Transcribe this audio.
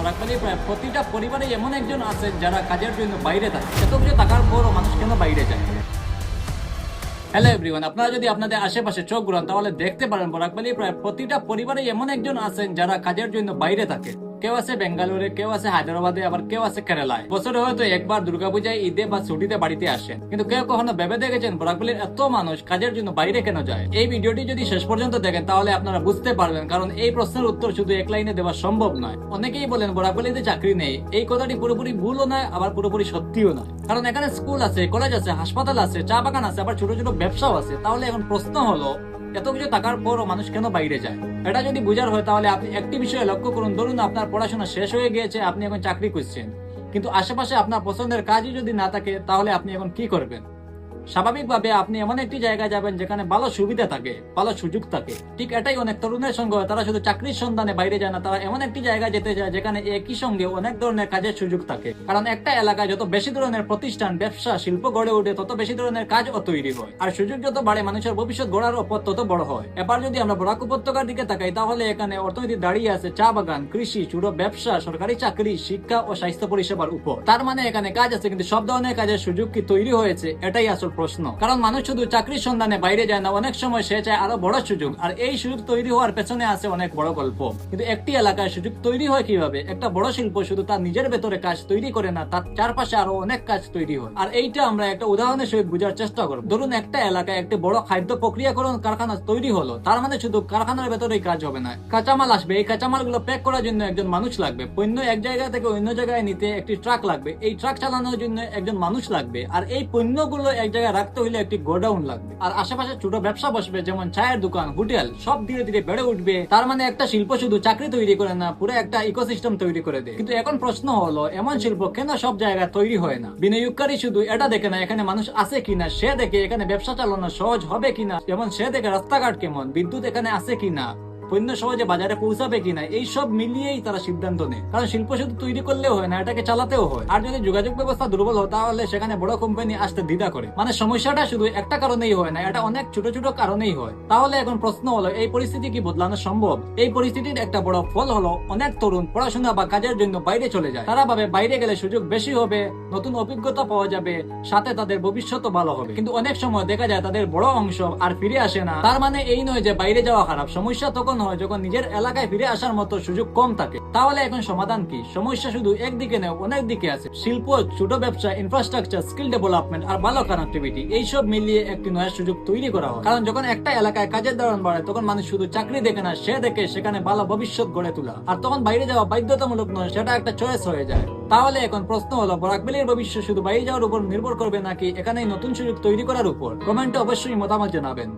বরাকবালির প্রায় প্রতিটা পরিবারে এমন একজন আছেন যারা কাজের জন্য বাইরে থাকে। এত কিছু টাকার পরও মানুষ কেন বাইরে যায়? হ্যালো এভরিওয়ান, আপনারা যদি আপনাদের আশেপাশে চোখ ঘুরান তাহলে দেখতে পারেন বরাকবালির প্রায় প্রতিটা পরিবারে এমন একজন আছেন যারা কাজের জন্য বাইরে থাকে। কেউ আছে বেঙ্গালুরে, কেউ আছে হায়দ্রাবাদে, আবার কেউ আছে কেরালায়। বছরে হয়তো একবার দুর্গাপূজায়, ঈদে বা ছুটিতে বাড়িতে আসেন। কিন্তু কেউ কখনো ভেবে দেখেছেন বরাকবালির এত মানুষ কাজের জন্য বাইরে কেন যায়? এই ভিডিওটি যদি শেষ পর্যন্ত দেখেন তাহলে আপনারা বুঝতে পারবেন, কারণ এই প্রশ্নের উত্তর শুধু এক লাইনে দেওয়া সম্ভব নয়। অনেকেই বলেন বরাকবালিতে চাকরি নেই। এই কথাটি পুরোপুরি ভুলও নয়, আবার পুরোপুরি সত্যিও নয়। কারণ এখানে স্কুল আছে, কলেজ আছে, হাসপাতাল আছে, চা বাগান আছে, আবার ছোট ছোট ব্যবসাও আছে। তাহলে এখন প্রশ্ন হলো, এত কিছু টাকার পরও মানুষ কেন বাইরে যায়? এটা যদি বুঝার হয় তাহলে আপনি একটি বিষয়ে লক্ষ্য করুন। ধরুন আপনার পড়াশোনা শেষ হয়ে গিয়েছে, আপনি এখন চাকরি খুঁজছেন, কিন্তু আশেপাশে আপনার পছন্দের কাজই যদি না থাকে তাহলে আপনি এখন কি করবেন? স্বাভাবিকভাবে আপনি এমন একটি জায়গায় যাবেন যেখানে ভালো সুবিধা থাকে, ভালো সুযোগ থাকে। ঠিক এটাই অনেক তরুণের সঙ্গে হয়। তারা শুধু চাকরির সন্ধানে বাইরে যায় না, তারা এমন একটি জায়গায় যেতে চায় যেখানে একই সঙ্গে অনেক ধরনের কাজের সুযোগ থাকে। কারণ একটা এলাকায় যত বেশি ধরনের প্রতিষ্ঠান, ব্যবসা, শিল্প গড়ে ওঠে, তত বেশি ধরনের কাজও তৈরি হয়। আর সুযোগ যত বাড়ে, মানুষের ভবিষ্যৎ গড়ার পথ তত বড় হয়। এবার যদি আমরা বরাক উপত্যকার দিকে তাকাই তাহলে এখানে অর্থনীতি দাঁড়িয়ে আছে চা বাগান, কৃষি, ছোট ব্যবসা, সরকারি চাকরি, শিক্ষা ও স্বাস্থ্য পরিষেবার উপর। তার মানে এখানে কাজ আছে, কিন্তু সব ধরনের কাজের সুযোগ কি তৈরি হয়েছে? এটাই আসল প্রশ্ন। কারণ মানুষ শুধু চাকরির সন্ধানে বাইরে যায় না, অনেক সময় সে চায় আরো বড় সুযোগ। আর এই সুযোগ তৈরি হওয়ার পেছনে আছে অনেক বড় গল্প। কিন্তু একটি এলাকায় সুযোগ তৈরি হয় কিভাবে? একটা বড় শিল্প শুধু তার নিজের ভেতরে কাজ তৈরি করে না, তার চারপাশে আরো অনেক কাজ তৈরি হয়। আর এইটা আমরা একটা উদাহরণের সহিত বোঝার চেষ্টা করব। ধরুন একটা এলাকায় একটি বড় খাদ্য প্রক্রিয়াকরণ কারখানা তৈরি হলো। তার মানে শুধু কারখানার ভেতরেই কাজ হবে না, কাঁচামাল আসবে। এই কাঁচামাল গুলো প্যাক করার জন্য একজন মানুষ লাগবে। পণ্য এক জায়গা থেকে অন্য জায়গায় নিতে একটি ট্রাক লাগবে। এই ট্রাক চালানোর জন্য একজন মানুষ লাগবে। আর এই পণ্যগুলো এক জায়গায় রাখতে হলে একটি গোডাউন লাগবে। আর আশেপাশে ছোট ব্যবসা বসবে, যেমন চায়ের দোকান, হোটেল, সব ধীরে ধীরে বেড়ে উঠবে। তার মানে একটা শিল্প শুধু চাকরি তৈরি করে না, পুরো একটা ইকোসিস্টেম তৈরি করে দেয়। কিন্তু এখন প্রশ্ন হলো, এমন শিল্প কেন সব জায়গায় তৈরি হয় না? বিনিয়োগকারী শুধু এটা দেখে না এখানে মানুষ আছে কিনা, সে দেখে এখানে ব্যবসা চালানো সহজ হবে কিনা, যেমন সে দেখে রাস্তাঘাট কেমন, বিদ্যুৎ এখানে আছে কিনা, পণ্য সহজে বাজারে পৌঁছাবে কিনা। এই সব মিলিয়েই তারা সিদ্ধান্ত নেয়। কারণ শিল্প শুধু তৈরি করলেও হয় না, এটাকে চালাতেও হয়। আর যদি যোগাযোগ ব্যবস্থা দুর্বল হয় তাহলে সেখানে বড় কোম্পানি আসতে দ্বিধা করে। মানে সমস্যাটা শুধু একটা কারণেই হয় না, এটা অনেক ছোট ছোট কারণেই হয়। তাহলে এখন প্রশ্ন হলো, এই পরিস্থিতি কি বদলানো সম্ভব? এই পরিস্থিতির একটা বড় ফল হলো অনেক তরুণ পড়াশোনা বা কাজের জন্য বাইরে চলে যায়। তারা ভাবে বাইরে গেলে সুযোগ বেশি হবে, নতুন অভিজ্ঞতা পাওয়া যাবে, সাথে তাদের ভবিষ্যৎও ভালো হবে। কিন্তু অনেক সময় দেখা যায় তাদের বড় অংশ আর ফিরে আসে না। তার মানে এই নয় যে বাইরে যাওয়া খারাপ, সমস্যা তখন হয় যখন নিজের এলাকায় ফিরে আসার মতো সুযোগ কম থাকে। তাহলে এখন সমাধান কি? সমস্যা শুধু একদিকে নেই, অনেক দিকে আছে। শিল্প, ছোট ব্যবসা, ইনফ্রাস্ট্রাকচার, স্কিল ডেভেলপমেন্ট আর ভালো কানেক্টিভিটি, এইসব মিলিয়ে একটি নয়া সুযোগ তৈরি করা হয়। কারণ যখন একটা এলাকায় কাজের ধরন বাড়ে তখন মানুষ শুধু চাকরি দেখে না, সে দেখে সেখানে ভালো ভবিষ্যৎ গড়ে তোলা। আর তখন বাইরে যাওয়া বাধ্যতামূলক নয়, সেটা একটা চয়েস হয়ে যায়। তাহলে এখন প্রশ্ন হলো, বরাকবালির ভবিষ্যৎ শুধু বাইরে যাওয়ার উপর নির্ভর করবে নাকি এখানে নতুন সুযোগ তৈরি করার উপর? কমেন্টে অবশ্যই মতামত জানাবেন।